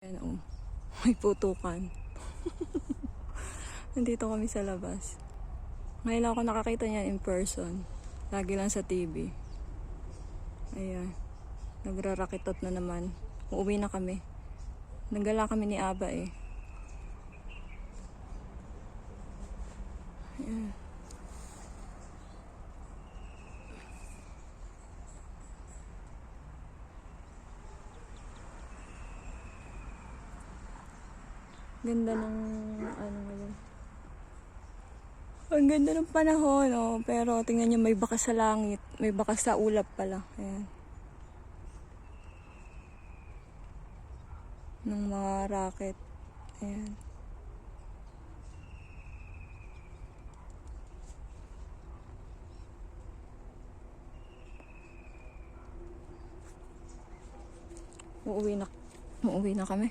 Ayan, oh. May putukan. Nandito kami sa labas. Ngayon lang ako nakakita niyan in person. Lagi lang sa TV. Ayan. Nagrarakitot na naman. Uuwi na kami. Naggala kami ni Aba eh. Ayan. Ganda ng ano ngayon. Ang ganda ng panahon, oh. Pero tingnan niyo, may bakas sa langit. May bakas sa ulap pala. Ayan. Ng mga rocket. Ayan. Uuwi na kami.